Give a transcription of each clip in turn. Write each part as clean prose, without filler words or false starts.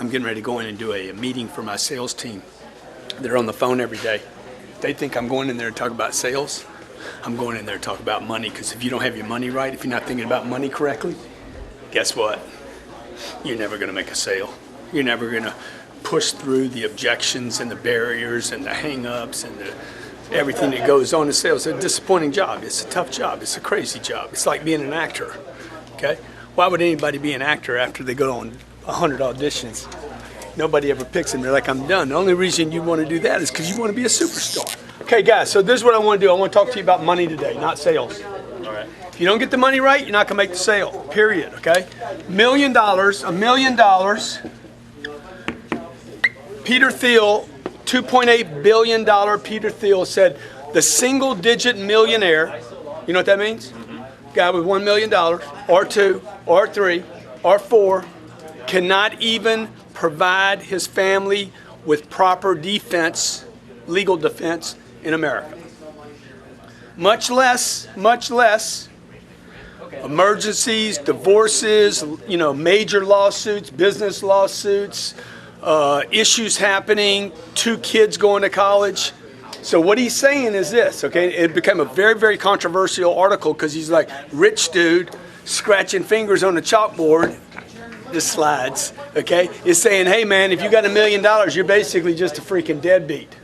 I'm getting ready to go in and do a meeting for my sales team. They're on the phone every day. They think I'm going in there to talk about sales. I'm going in there to talk about money, because if you don't have your money right, if you're not thinking about money correctly, guess what? You're never going to make a sale. You're never going to push through the objections and the barriers and the hang-ups and everything that goes on in sales. It's a disappointing job. It's a tough job. It's a crazy job. It's like being an actor, okay? Why would anybody be an actor after they go on 100 auditions? Nobody ever picks them. They're like, I'm done. The only reason you want to do that is because you want to be a superstar. Okay, guys, so this is what I want to do. I want to talk to you about money today, not sales. All right. If you don't get the money right, you're not going to make the sale, period, okay? $1 million. Peter Thiel, $2.8 billion. Peter Thiel said the single-digit millionaire, you know what that means? Guy with $1 million, or two, or three, or four, cannot even provide his family with proper defense, legal defense in America. Much less emergencies, divorces, major lawsuits, business lawsuits, issues happening, 2 kids going to college. So what he's saying is this, okay? It became a very, very controversial article because he's like, rich dude scratching fingers on the chalkboard, the slides, okay? Is saying, hey man, if you got $1 million, you're basically just a freaking deadbeat.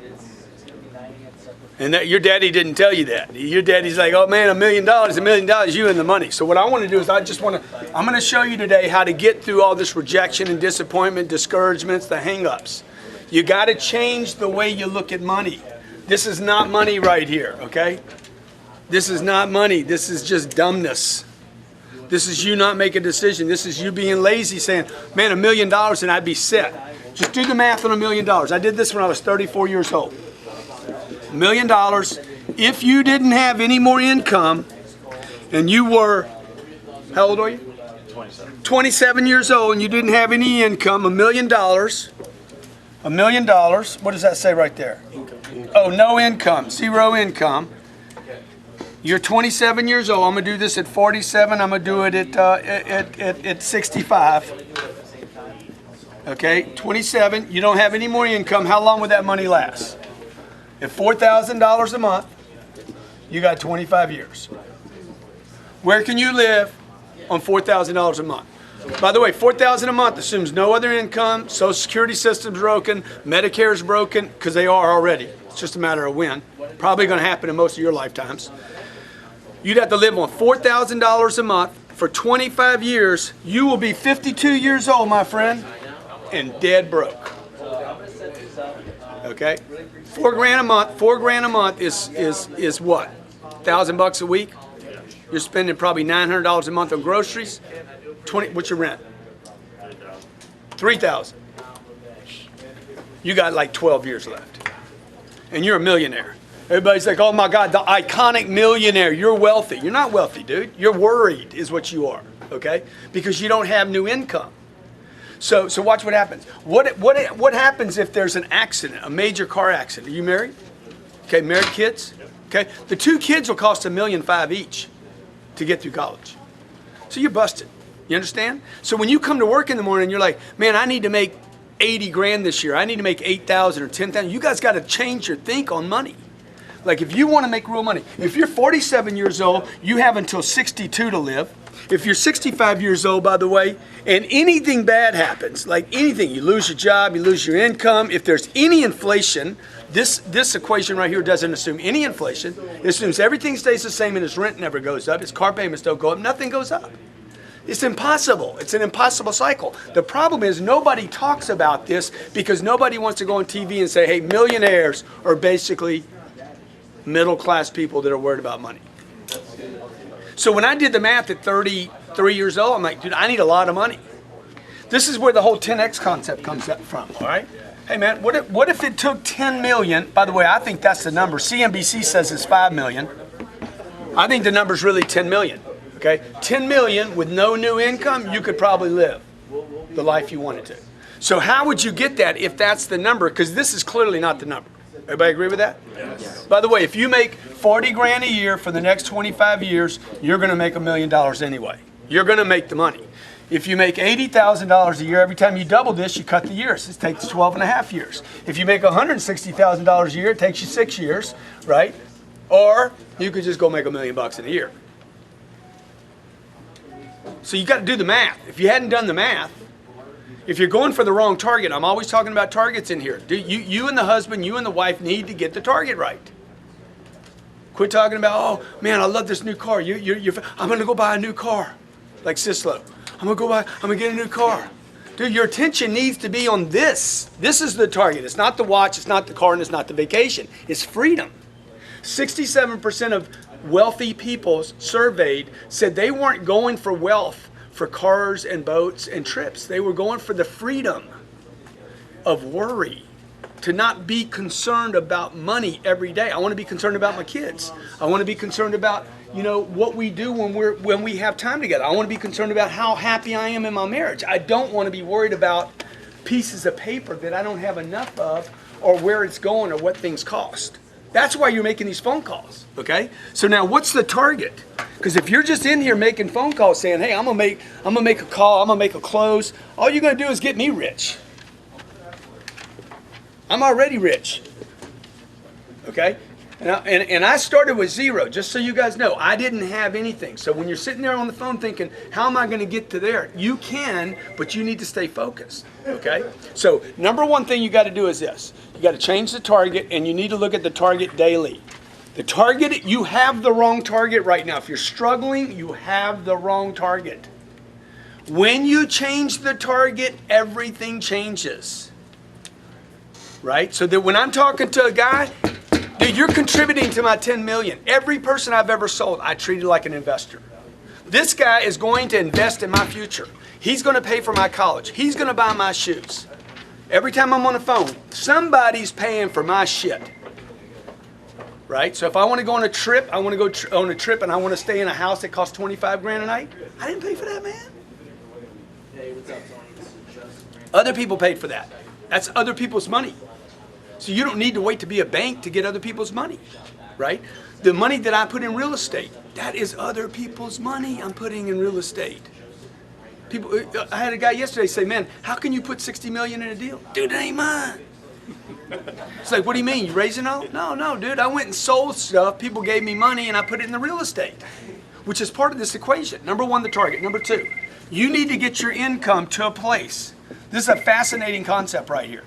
And that your daddy didn't tell you that. Your daddy's like, oh man, $1 million, you and the money. So what I want to do is I'm going to show you today how to get through all this rejection and disappointment, discouragements, the hang-ups. You got to change the way you look at money. This is not money right here, okay? This is not money. This is just dumbness. This is you not making a decision. This is you being lazy, saying, man, $1 million and I'd be set. Just do the math on $1 million. I did this when I was 34 years old. $1 million. If you didn't have any more income and you were, how old are you? 27 years old, and you didn't have any income, $1 million. $1 million. What does that say right there? Oh, no income, 0 income. You're 27 years old. I'm going to do this at 47. I'm going to do it at 65. Okay, 27. You don't have any more income. How long would that money last? At $4,000 a month, you got 25 years. Where can you live on $4,000 a month? By the way, $4,000 a month assumes no other income, Social Security system's broken, Medicare's broken, because they are already. It's just a matter of when. Probably going to happen in most of your lifetimes. You'd have to live on $4,000 a month for 25 years. You will be 52 years old, my friend, and dead broke. Okay? $4,000 a month. $4,000 a month is what? $1,000 a week. You're spending probably $900 a month on groceries. What's your rent? $3,000. You got like 12 years left, and you're a millionaire. Everybody's like, oh my God, the iconic millionaire. You're wealthy. You're not wealthy, dude. You're worried is what you are, okay? Because you don't have new income. So watch what happens. What happens if there's an accident, a major car accident? Are you married? Okay, married kids? Okay, the 2 kids will cost $1.5 million each to get through college. So you're busted. You understand? So when you come to work in the morning, you're like, man, I need to make 80 grand this year. I need to make 8,000 or 10,000. You guys got to change your think on money. Like if you want to make real money, if you're 47 years old, you have until 62 to live. If you're 65 years old, by the way, and anything bad happens, like anything, you lose your job, you lose your income, if there's any inflation, this equation right here doesn't assume any inflation. It assumes everything stays the same and his rent never goes up, his car payments don't go up, nothing goes up. It's impossible. It's an impossible cycle. The problem is nobody talks about this because nobody wants to go on TV and say, hey, millionaires are basically middle-class people that are worried about money. So when I did the math at 33 years old, I'm like, dude, I need a lot of money. This is where the whole 10X concept comes up from, all right? Hey, man, what if it took 10 million? By the way, I think that's the number. CNBC says it's 5 million. I think the number's really 10 million, okay? 10 million with no new income, you could probably live the life you wanted to. So how would you get that if that's the number? Because this is clearly not the number. Everybody agree with that? Yes. By the way, if you make 40 grand a year for the next 25 years, you're going to make $1 million anyway. You're going to make the money. If you make $80,000 a year, every time you double this, you cut the years. It takes 12 and a half years. If you make $160,000 a year, it takes you 6 years, right? Or you could just go make $1 million in a year. So you got to do the math. If you hadn't done the math, if you're going for the wrong target, I'm always talking about targets in here. You and the husband, you and the wife need to get the target right. Quit talking about, oh man, I love this new car. I'm going to go buy a new car, like Sislo. I'm going to get a new car. Dude, your attention needs to be on this. This is the target. It's not the watch, it's not the car, and it's not the vacation. It's freedom. 67% of wealthy people surveyed said they weren't going for wealth for cars and boats and trips. They were going for the freedom of worry, to not be concerned about money every day. I want to be concerned about my kids. I want to be concerned about, what we do when we have time together. I want to be concerned about how happy I am in my marriage. I don't want to be worried about pieces of paper that I don't have enough of, or where it's going, or what things cost. That's why you're making these phone calls, okay? So now what's the target? Because if you're just in here making phone calls saying, hey, I'm gonna make a call, I'm gonna make a close, all you're gonna do is get me rich. I'm already rich, okay? And I started with zero, just so you guys know. I didn't have anything. So when you're sitting there on the phone thinking, how am I going to get to there? You can, but you need to stay focused, okay? So number one thing you got to do is this. You got to change the target, and you need to look at the target daily. The target, you have the wrong target right now. If you're struggling, you have the wrong target. When you change the target, everything changes, right? So that when I'm talking to a guy, dude, you're contributing to my 10 million. Every person I've ever sold, I treated like an investor. This guy is going to invest in my future. He's going to pay for my college. He's going to buy my shoes. Every time I'm on the phone, somebody's paying for my shit. Right? So if I want to go on a trip, I want to go on a trip and I want to stay in a house that costs 25 grand a night. I didn't pay for that, man. Hey, what's up, Tony? Other people paid for that. That's other people's money. So you don't need to wait to be a bank to get other people's money, right? The money that I put in real estate, that is other people's money I'm putting in real estate. People, I had a guy yesterday say, man, how can you put 60 million in a deal? Dude, it ain't mine. It's like, what do you mean? You raising all? No, dude, I went and sold stuff. People gave me money and I put it in the real estate, which is part of this equation. Number one, the target. Number two, you need to get your income to a place. This is a fascinating concept right here.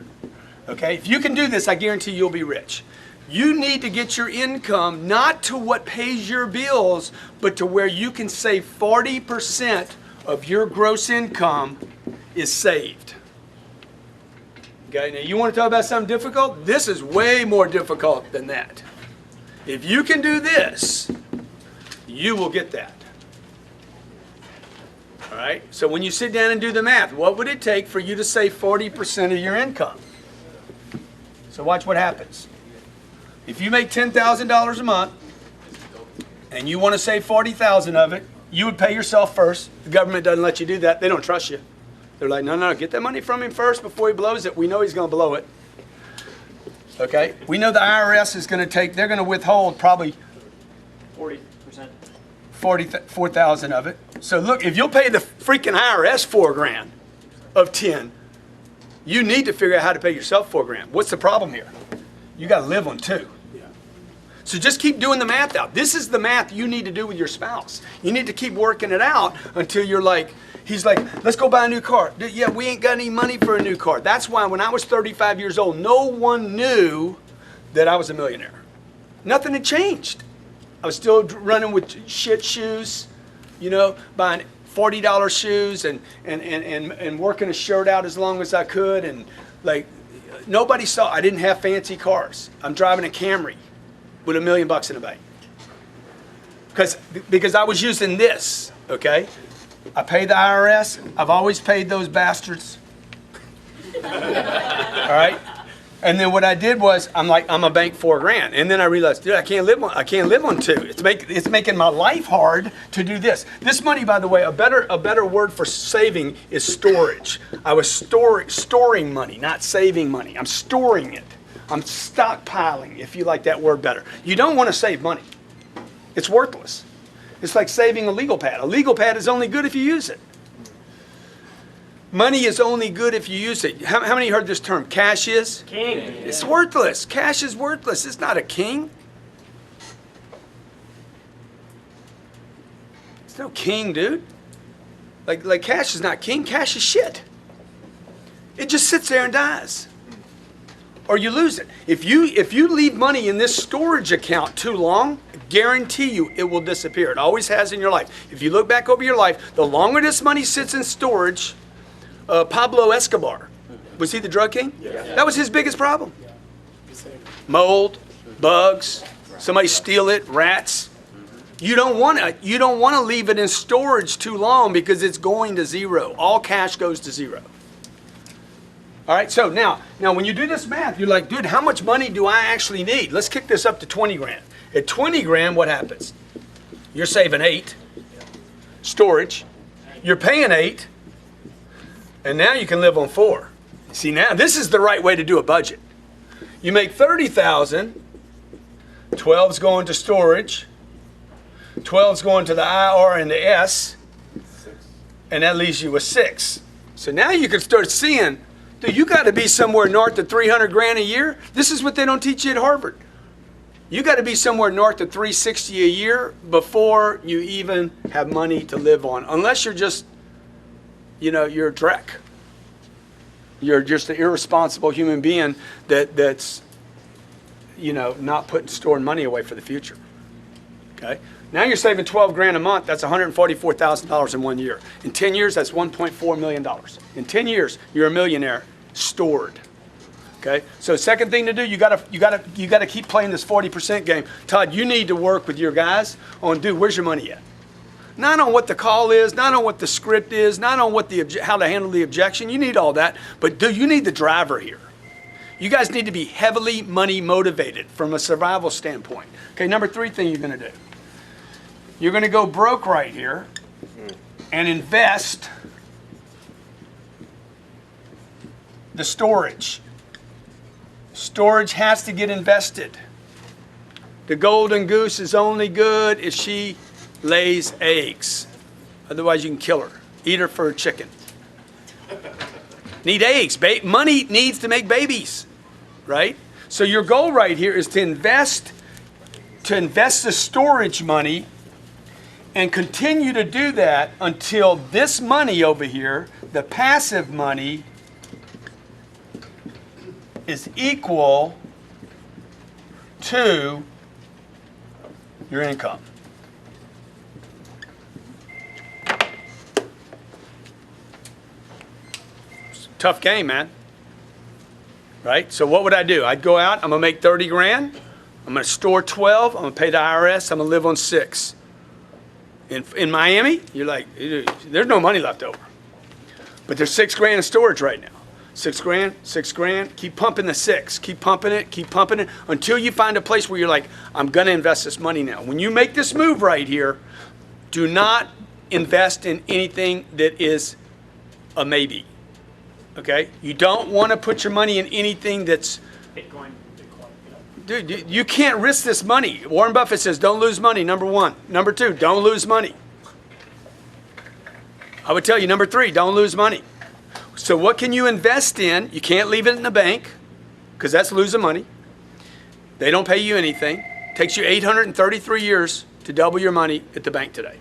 Okay, if you can do this, I guarantee you'll be rich. You need to get your income not to what pays your bills, but to where you can save 40% of your gross income is saved. Okay, now you want to talk about something difficult? This is way more difficult than that. If you can do this, you will get that. All right, so when you sit down and do the math, what would it take for you to save 40% of your income? So watch what happens. If you make $10,000 a month and you want to save $40,000 of it, you would pay yourself first. The government doesn't let you do that. They don't trust you. They're like, no, get that money from him first before he blows it. We know he's going to blow it. Okay? We know the IRS is going to they're going to withhold probably 40%. 4,000 of it. So look, if you'll pay the freaking IRS $4,000 of 10, you need to figure out how to pay yourself $4,000. What's the problem here? You got to live on 2. Yeah. So just keep doing the math out. This is the math you need to do with your spouse. You need to keep working it out until you're like, he's like, let's go buy a new car. Yeah, we ain't got any money for a new car. That's why when I was 35 years old, no one knew that I was a millionaire. Nothing had changed. I was still running with shit shoes, buying $40 shoes and working a shirt out as long as I could, and like nobody saw. I didn't have fancy cars. I'm driving a Camry with $1 million in the bank because I was using this. Okay, I paid the IRS. I've always paid those bastards. All right. And then what I did was, I'm a bank $4,000, and then I realized, dude, I can't live on 2. It's making my life hard to do this. This money, by the way, a better word for saving is storage. I was storing money, not saving money. I'm storing it. I'm stockpiling, if you like that word better. You don't want to save money. It's worthless. It's like saving a legal pad. A legal pad is only good if you use it. Money is only good if you use it. How many heard this term? Cash is? King. It's worthless. Cash is worthless. It's not a king. It's no king, dude. Like cash is not king. Cash is shit. It just sits there and dies. Or you lose it. If you leave money in this storage account too long, guarantee you it will disappear. It always has in your life. If you look back over your life, the longer this money sits in storage, Pablo Escobar, was he the drug king? Yeah. That was his biggest problem. Mold, bugs, somebody steal it, rats. You don't want to leave it in storage too long because it's going to zero. All cash goes to zero. All right, so now when you do this math, you're like, dude, how much money do I actually need? Let's kick this up to 20 grand. At 20 grand, what happens? You're saving 8. Storage. You're paying 8. And now you can live on 4. See, now this is the right way to do a budget. You make 30,000. 12's going to storage. 12's going to the IR and the S. And that leaves you with 6. So now you can start seeing, dude, you got to be somewhere north of 300 grand a year. This is what they don't teach you at Harvard. You got to be somewhere north of 360 a year before you even have money to live on. Unless you're just, you're a dreck. You're just an irresponsible human being that's, not storing money away for the future. Okay? Now you're saving 12 grand a month. That's $144,000 in 1 year. In 10 years, that's $1.4 million. In 10 years, you're a millionaire stored. Okay? So second thing to do, you gotta keep playing this 40% game. Todd, you need to work with your guys on, dude, where's your money at? Not on what the call is, not on what the script is, not on what how to handle the objection. You need all that, but dude, you need the driver here. You guys need to be heavily money motivated from a survival standpoint. Okay, number 3 thing you're gonna do. You're gonna go broke right here and invest the storage. Storage has to get invested. The golden goose is only good if she lays eggs. Otherwise, you can kill her. Eat her for a chicken. Need eggs. Money needs to make babies, right? So your goal right here is to invest the storage money and continue to do that until this money over here, the passive money, is equal to your income. Tough game, man. Right? So what would I do? I'd go out, I'm gonna make 30 grand, I'm gonna store 12, I'm gonna pay the IRS, I'm gonna live on 6. In Miami, you're like, there's no money left over. But there's 6 grand in storage right now. 6 grand, 6 grand, keep pumping the 6, keep pumping it until you find a place where you're like, I'm gonna invest this money now. When you make this move right here, do not invest in anything that is a maybe, okay? You don't wanna put your money in anything that's, Bitcoin. dude, you can't risk this money. Warren Buffett says, don't lose money, number 1. Number 2, don't lose money. I would tell you, number 3, don't lose money. So what can you invest in? You can't leave it in the bank because that's losing money. They don't pay you anything. It takes you 833 years to double your money at the bank today.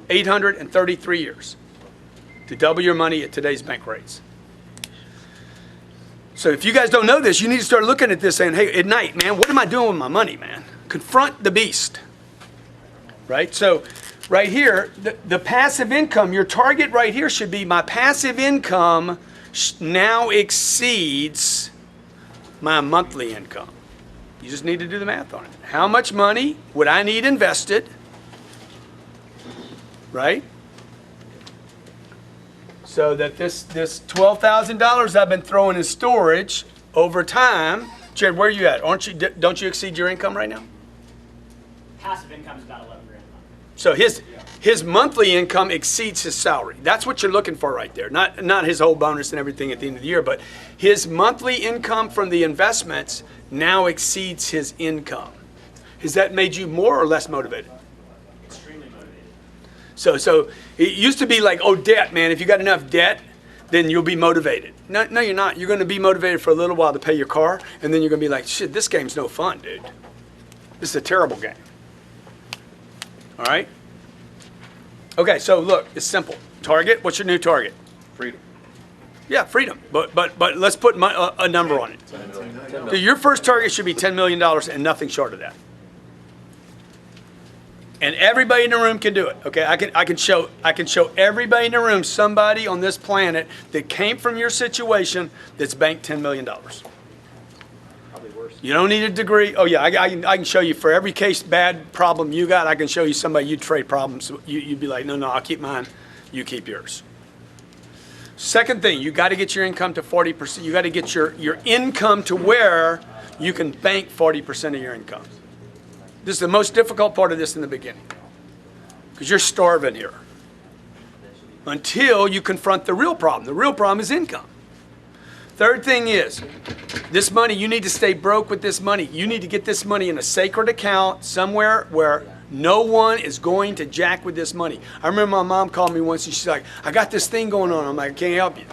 833 years to double your money at today's bank rates. So if you guys don't know this, you need to start looking at this saying, hey, at night, man, what am I doing with my money, man? Confront the beast, right? So right here, the passive income, your target right here should be my passive income now exceeds my monthly income. You just need to do the math on it. How much money would I need invested, right? So that this $12,000 I've been throwing in storage over time, Jared, where are you at? Don't you exceed your income right now? Passive income is about 11 grand a month. So his monthly income exceeds his salary. That's what you're looking for right there. Not his whole bonus and everything at the end of the year, but his monthly income from the investments now exceeds his income. Has that made you more or less motivated? Extremely motivated. So it used to be like, oh, debt, man. If you got enough debt, then you'll be motivated. No, you're not. You're going to be motivated for a little while to pay your car, and then you're going to be like, shit, this game's no fun, dude. This is a terrible game. All right? Okay, so look, it's simple. Target, what's your new target? Freedom. Yeah, freedom. But let's put a number on it. So your first target should be $10 million and nothing short of that. And everybody in the room can do it. Okay, I can show everybody in the room somebody on this planet that came from your situation that's banked $10 million. Probably worse. You don't need a degree. Oh yeah, I can show you for every case bad problem you got. I can show you somebody you'd trade problems. You'd be like, no, I'll keep mine. You keep yours. Second thing, you got to get your income to 40%. You got to get your income to where you can bank 40% of your income. This is the most difficult part of this in the beginning, because you're starving here until you confront the real problem. The real problem is income. Third thing is, this money, you need to stay broke with this money. You need to get this money in a sacred account somewhere where no one is going to jack with this money. I remember my mom called me once and she's like, I got this thing going on. I'm like, I can't help you.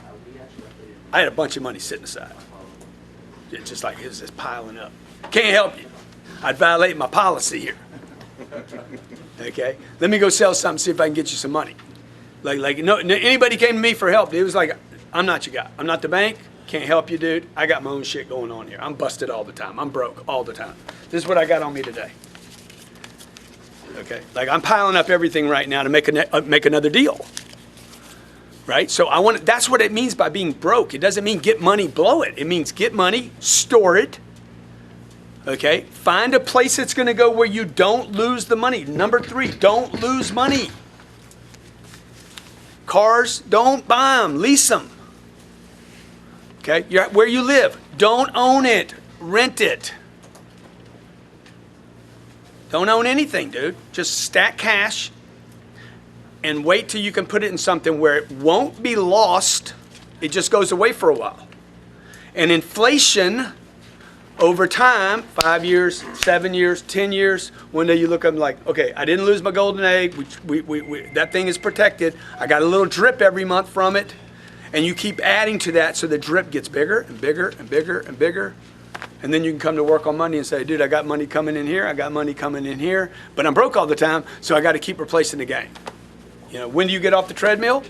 I had a bunch of money sitting aside. It's just like, it's just piling up. Can't help you. I'd violate my policy here. Okay? Let me go sell something, see if I can get you some money. No, anybody came to me for help, it was like, I'm not your guy. I'm not the bank. Can't help you, dude. I got my own shit going on here. I'm busted all the time. I'm broke all the time. This is what I got on me today. Okay? Like, I'm piling up everything right now to make another deal. Right? So that's what it means by being broke. It doesn't mean get money, blow it. It means get money, store it. Okay? Find a place that's going to go where you don't lose the money. Number 3, don't lose money. Cars, don't buy them. Lease them. Okay? Where you live, don't own it. Rent it. Don't own anything, dude. Just stack cash and wait till you can put it in something where it won't be lost. It just goes away for a while. And inflation over time, 5 years, 7 years, 10 years, one day you look up and like, okay, I didn't lose my golden egg. That thing is protected. I got a little drip every month from it. And you keep adding to that so the drip gets bigger and bigger and bigger and bigger. And then you can come to work on Monday and say, dude, I got money coming in here. I got money coming in here. But I'm broke all the time, so I got to keep replacing the game. You know, when do you get off the treadmill?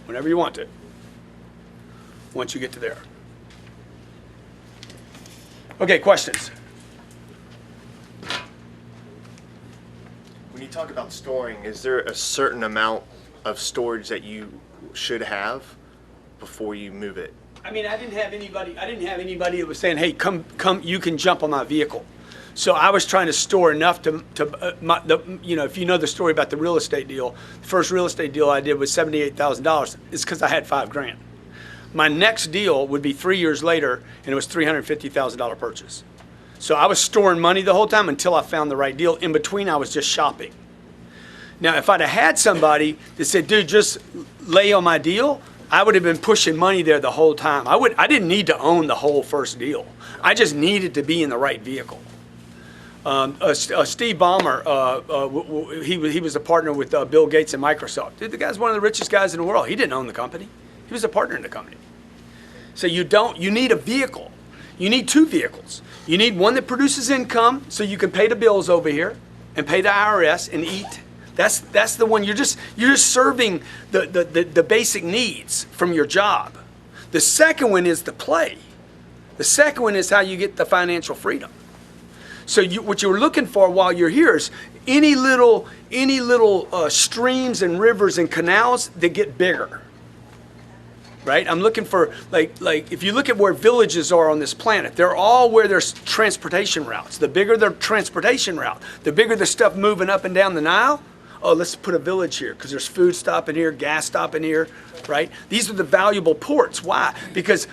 Whenever you want to. Once you get to there. Okay, questions? When you talk about storing, is there a certain amount of storage that you should have before you move it? I mean, I didn't have anybody that was saying, hey, come, you can jump on my vehicle. So I was trying to store enough if you know the story about the real estate deal, the first real estate deal I did was $78,000. It's because I had $5,000. My next deal would be 3 years later, and it was $350,000 purchase. So I was storing money the whole time until I found the right deal. In between, I was just shopping. Now, if I'd have had somebody that said, dude, just lay on my deal, I would have been pushing money there the whole time. I didn't need to own the whole first deal. I just needed to be in the right vehicle. Steve Ballmer, he was a partner with Bill Gates and Microsoft. Dude, the guy's one of the richest guys in the world. He didn't own the company. He was a partner in the company. So you need a vehicle. You need 2 vehicles. You need one that produces income so you can pay the bills over here and pay the IRS and eat. That's the one. You're just serving the basic needs from your job. The second one is the play. The second one is how you get the financial freedom. So what you're looking for while you're here is any little streams and rivers and canals that get bigger. Right? I'm looking for like if you look at where villages are on this planet, they're all where there's transportation routes. The bigger the transportation route, the bigger the stuff moving up and down the Nile. Oh, let's put a village here because there's food stopping here, gas stopping here, right? These are the valuable ports. Why? Because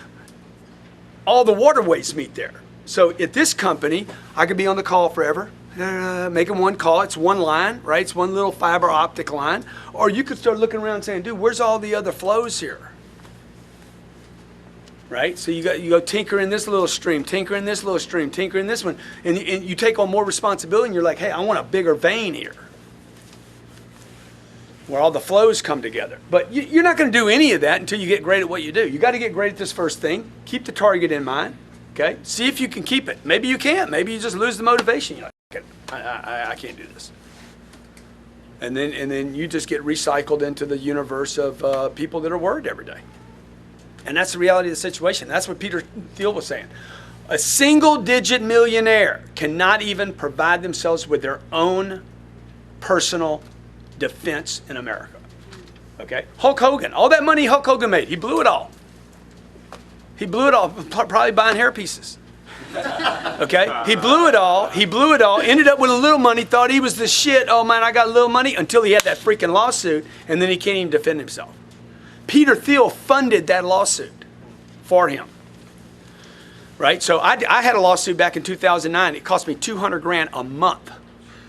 all the waterways meet there. So at this company, I could be on the call forever, making one call. It's one line, right? It's one little fiber optic line. Or you could start looking around and saying, dude, where's all the other flows here? Right? So you go tinker in this little stream, tinker in this little stream, tinker in this one. And you take on more responsibility and you're like, hey, I want a bigger vein here. where all the flows come together. But you're not going to do any of that until you get great at what you do. You got to get great at this first thing. Keep the target in mind. Okay? See if you can keep it. Maybe you can't. Maybe you just lose the motivation. You're like, I can't do this. And then you just get recycled into the universe of people that are worried every day. And that's the reality of the situation. That's what Peter Thiel was saying. A single-digit millionaire cannot even provide themselves with their own personal defense in America. Okay? Hulk Hogan, all that money Hulk Hogan made, he blew it all. He blew it all, probably buying hair pieces. Okay? He blew it all, ended up with a little money, thought he was the shit. Oh man, I got a little money, until he had that freaking lawsuit, and then he can't even defend himself. Peter Thiel funded that lawsuit for him. Right? So I had a lawsuit back in 2009. It cost me $200,000 a month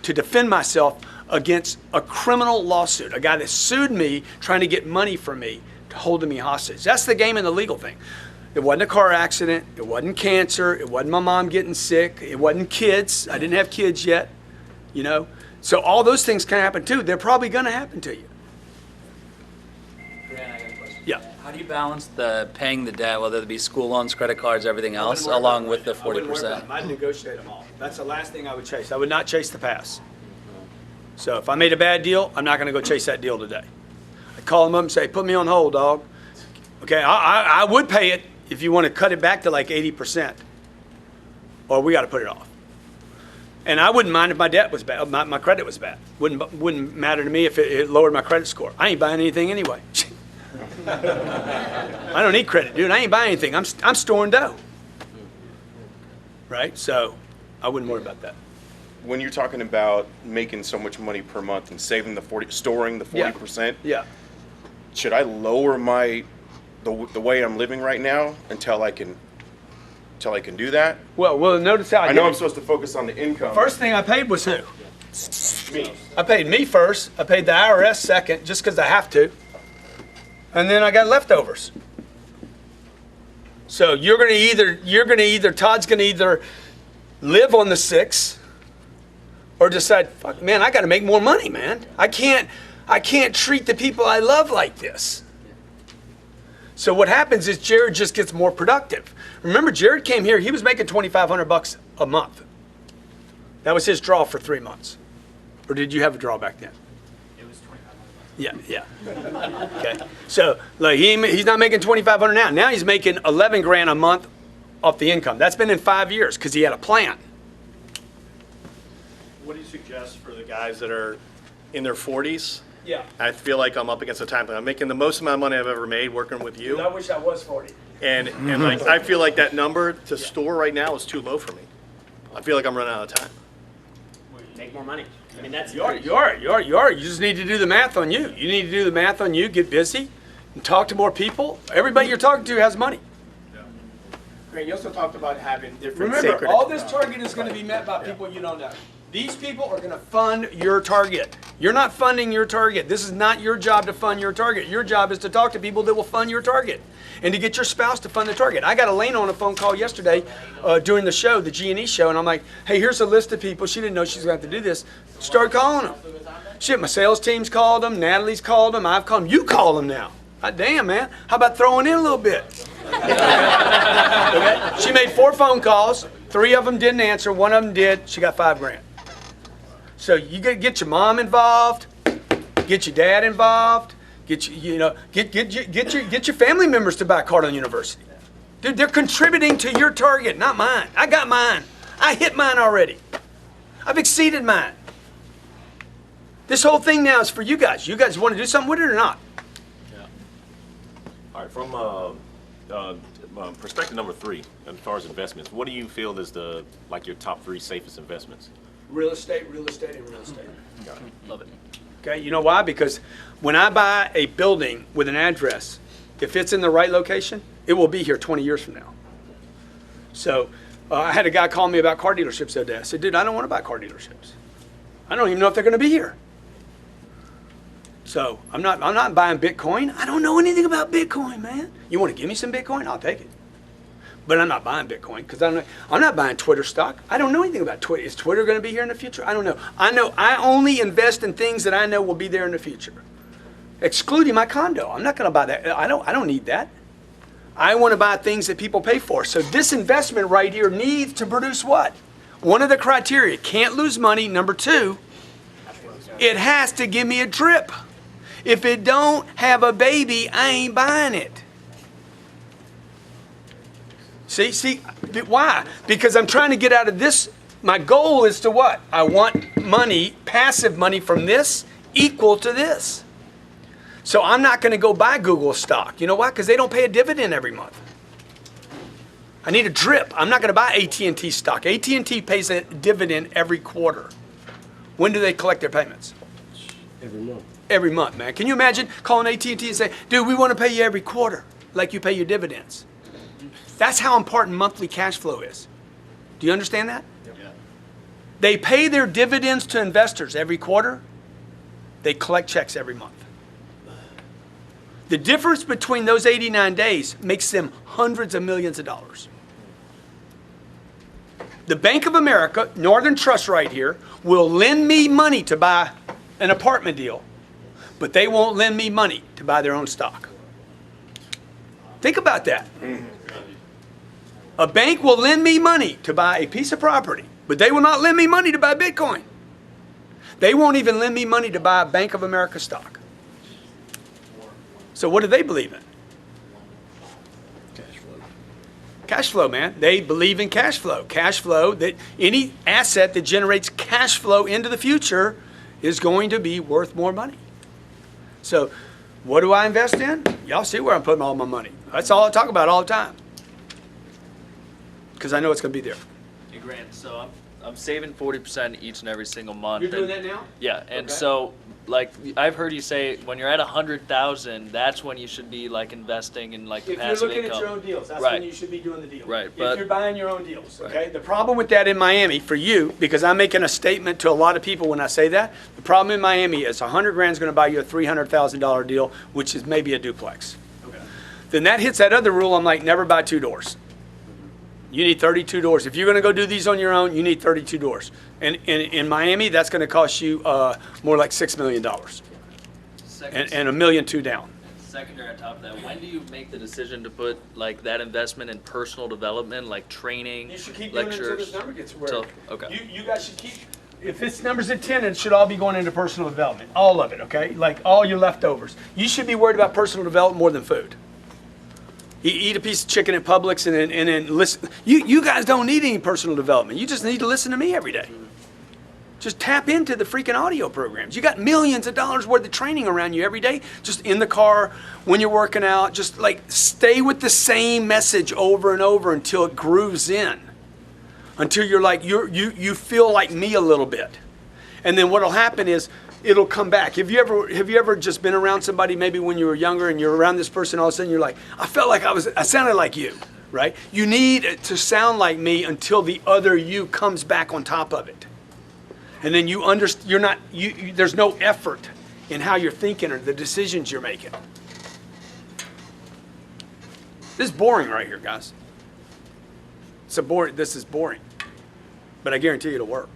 to defend myself against a criminal lawsuit, a guy that sued me trying to get money from me, holding me hostage. That's the game and the legal thing. It wasn't a car accident. It wasn't cancer. It wasn't my mom getting sick. It wasn't kids. I didn't have kids yet, you know. So all those things can happen too. They're probably going to happen to you. Grant, I got a question. Yeah. How do you balance the paying the debt, whether it be school loans, credit cards, everything else, along with the 40%? I'd negotiate them all. That's the last thing I would chase. I would not chase the pass. So if I made a bad deal, I'm not going to go chase that deal today. I call them up and say, put me on hold, dog. Okay, I would pay it if you want to cut it back to like 80%. Or we got to put it off. And I wouldn't mind if my debt was bad, my credit was bad. Wouldn't matter to me if it lowered my credit score. I ain't buying anything anyway. I don't need credit, dude. I ain't buying anything. I'm storing dough. Right? So I wouldn't worry about that. When you're talking about making so much money per month and saving storing the 40%, Yeah. should I lower the way I'm living right now until I can do that? Well, notice how I know I'm supposed to focus on the income. First thing I paid was who? Me. I paid me first. I paid the IRS second, just because I have to. And then I got leftovers. So Todd's gonna either live on the 6 or decide, fuck, man, I got to make more money, man. I can't treat the people I love like this. So what happens is Jared just gets more productive. Remember, Jared came here, he was making $2,500 a month. That was his draw for 3 months. Or did you have a draw back then? It was $2,500. Yeah. Okay. So like he's not making $2,500 now. Now he's making $11,000 a month off the income. That's been in 5 years because he had a plan. What do you suggest for the guys that are in their 40s? Yeah. I feel like I'm up against a time. I'm making the most amount of money I've ever made working with you. I wish I was 40. And like I feel like that number to store right now is too low for me. I feel like I'm running out of time. Make more money. I mean, that's You are. You just need to do the math on you. You need to do the math on you, get busy, and talk to more people. Everybody you're talking to has money. Grant, you also talked about having different Remember, sacred. all this target is going to be met by people you don't know. These people are going to fund your target. You're not funding your target. This is not your job to fund your target. Your job is to talk to people that will fund your target and to get your spouse to fund the target. I got Elena on a phone call yesterday during the show, the G&E show, and I'm like, hey, here's a list of people. She didn't know she was going to have to do this. Start calling them. Shit, my sales team's called them. Natalie's called them. I've called them. You call them now. God damn, man. How about throwing in a little bit? Okay? She made 4 phone calls. 3 of them didn't answer. 1 of them did. She got $5,000. So you get your mom involved, get your dad involved, get your family members to buy Cardone University. Dude, they're contributing to your target, not mine. I got mine. I hit mine already. I've exceeded mine. This whole thing now is for you guys. You guys want to do something with it or not? All right, from perspective number 3, as far as investments, what do you feel is your top 3 safest investments? Real estate, and real estate. Love it. Okay, you know why? Because when I buy a building with an address, if it's in the right location, it will be here 20 years from now. So I had a guy call me about car dealerships the other day. I said, dude, I don't want to buy car dealerships. I don't even know if they're going to be here. So I'm not buying Bitcoin. I don't know anything about Bitcoin, man. You want to give me some Bitcoin? I'll take it. But I'm not buying Bitcoin because I'm not buying Twitter stock. I don't know anything about Twitter. Is Twitter going to be here in the future? I don't know. I only invest in things that I know will be there in the future. excluding my condo. I'm not going to buy that. I don't need that. I want to buy things that people pay for. So this investment right here needs to produce what? One of the criteria, can't lose money. Number two, it has to give me a drip. If it don't have a baby, I ain't buying it. See, why? Because I'm trying to get out of this. My goal is to what? I want money, passive money from this equal to this. So I'm not going to go buy Google stock. You know why? Because they don't pay a dividend every month. I need a drip. I'm not going to buy AT&T stock. AT&T pays a dividend every quarter. When do they collect their payments? Every month. Every month, man. Can you imagine calling AT&T and say, dude, we want to pay you every quarter like you pay your dividends? That's how important monthly cash flow is. Do you understand that? Yeah. They pay their dividends to investors every quarter. They collect checks every month. The difference between those 89 days makes them hundreds of millions of dollars. The Bank of America, Northern Trust right here, will lend me money to buy an apartment deal, but they won't lend me money to buy their own stock. Think about that. A bank will lend me money to buy a piece of property, but they will not lend me money to buy Bitcoin. They won't even lend me money to buy a Bank of America stock. So what do they believe in? Cash flow. Cash flow, man. They believe in cash flow. Cash flow, that any asset that generates cash flow into the future is going to be worth more money. So what do I invest in? Y'all see where I'm putting all my money. That's all I talk about all the time. Because I know it's going to be there. Hey Grant, so I'm saving 40% each and every single month. You're doing that now? Yeah, and Okay. so like I've heard you say when you're at 100,000, that's when you should be like investing in like the If you're passive looking income. at your own deals, that's Right. when you should be doing the deal. Right, If but- you're buying your own deals, Right. okay? The problem with that in Miami, for you, because I'm making a statement to a lot of people when I say that, the problem in Miami is 100 grand is going to buy you a $300,000 deal, which is maybe a duplex. Okay. Then that hits that other rule. I'm like, never buy 2 doors. You need 32 doors. If you're going to go do these on your own, you need 32 doors. And in Miami, that's going to cost you more like $6 million and $1.2 million down. Secondary on top of that, when do you make the decision to put like that investment in personal development, like training, You should keep doing it until lectures? this number gets where. Till- okay. You guys should keep. If this number's at 10, it should all be going into personal development. All of it, okay? Like all your leftovers. You should be worried about personal development more than food. Eat a piece of chicken at Publix and then listen. You guys don't need any personal development. You just need to listen to me every day. Just tap into the freaking audio programs. You got millions of dollars worth of training around you every day, just in the car, when you're working out. Just like stay with the same message over and over until it grooves in. Until you're like, you feel like me a little bit. And then what'll happen is it'll come back. Have you ever just been around somebody maybe when you were younger and you're around this person, all of a sudden you're like, I felt like I sounded like you, right? You need to sound like me until the other you comes back on top of it. And then there's no effort in how you're thinking or the decisions you're making. This is boring right here, guys. This is boring. But I guarantee you it'll work.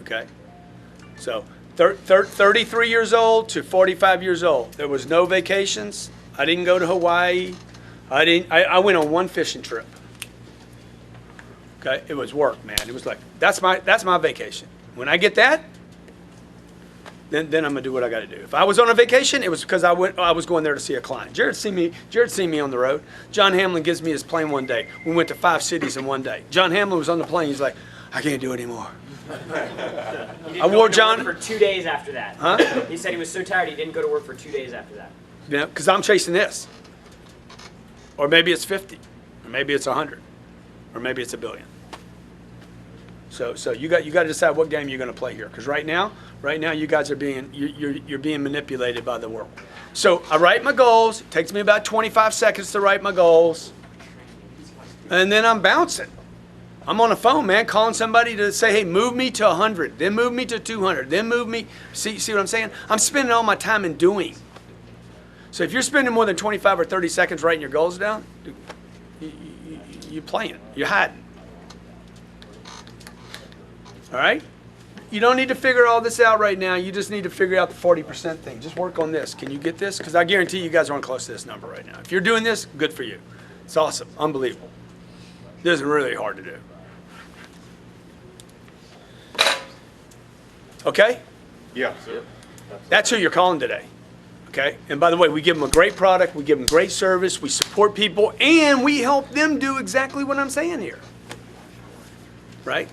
Okay? So 33 years old to 45 years old. There was no vacations. I didn't go to Hawaii. I went on one fishing trip. Okay? It was work, man. It was like, that's my vacation. When I get that, then I'm gonna do what I gotta do. If I was on a vacation, it was because I was going there to see a client. Jared seen me on the road. John Hamlin gives me his plane one day. We went to 5 cities in one day. John Hamlin was on the plane. He's like, I can't do it anymore. I wore John for 2 days after that. Huh? He said he was so tired he didn't go to work for 2 days after that. You know, because I'm chasing this. Or maybe it's 50, or maybe it's 100, or maybe it's $1 billion. So you got to decide what game you're going to play here. Because right now you guys are you're being manipulated by the world. So I write my goals. It takes me about 25 seconds to write my goals, and then I'm bouncing. I'm on the phone, man, calling somebody to say, hey, move me to 100, then move me to 200, then move me. See what I'm saying? I'm spending all my time in doing. So if you're spending more than 25 or 30 seconds writing your goals down, you're playing. You're hiding. All right? You don't need to figure all this out right now. You just need to figure out the 40% thing. Just work on this. Can you get this? Because I guarantee you guys aren't close to this number right now. If you're doing this, good for you. It's awesome. Unbelievable. This is really hard to do. Okay? Yeah. That's who you're calling today. Okay? And by the way, we give them a great product, we give them great service, we support people, and we help them do exactly what I'm saying here. Right?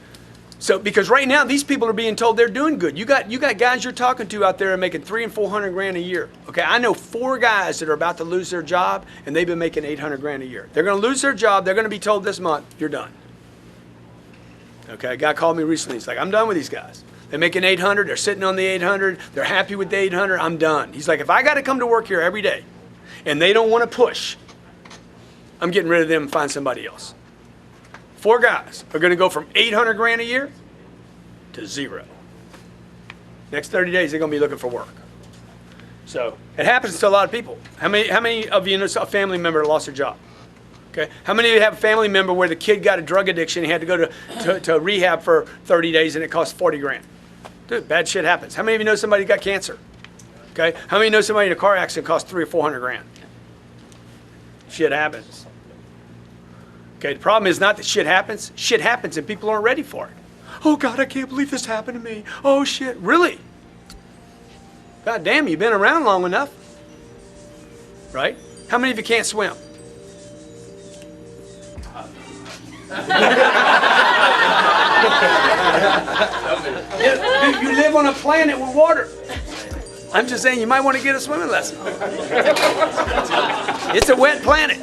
So, because right now these people are being told they're doing good. You got guys you're talking to out there making $300,000 and $400,000 a year. Okay, I know 4 guys that are about to lose their job, and they've been making $800,000 a year. They're going to lose their job. They're going to be told this month, you're done. Okay, a guy called me recently. He's like, I'm done with these guys. They're making 800. They're sitting on the 800. They're happy with the 800. I'm done. He's like, if I got to come to work here every day, and they don't want to push, I'm getting rid of them and find somebody else. 4 guys are going to go from $800,000 a year to 0. Next 30 days, they're going to be looking for work. So it happens to a lot of people. How many of you know a family member lost their job? Okay. How many of you have a family member where the kid got a drug addiction, he had to go to rehab for 30 days, and it cost $40,000? Dude, bad shit happens. How many of you know somebody got cancer? Okay. How many know somebody in a car accident cost $300,000 or $400,000? Shit happens. Okay. The problem is not that shit happens. Shit happens, and people aren't ready for it. Oh God, I can't believe this happened to me. Oh shit, really? God damn, you've been around long enough, right? How many of you can't swim? You live on a planet with water. I'm just saying you might want to get a swimming lesson. It's a wet planet.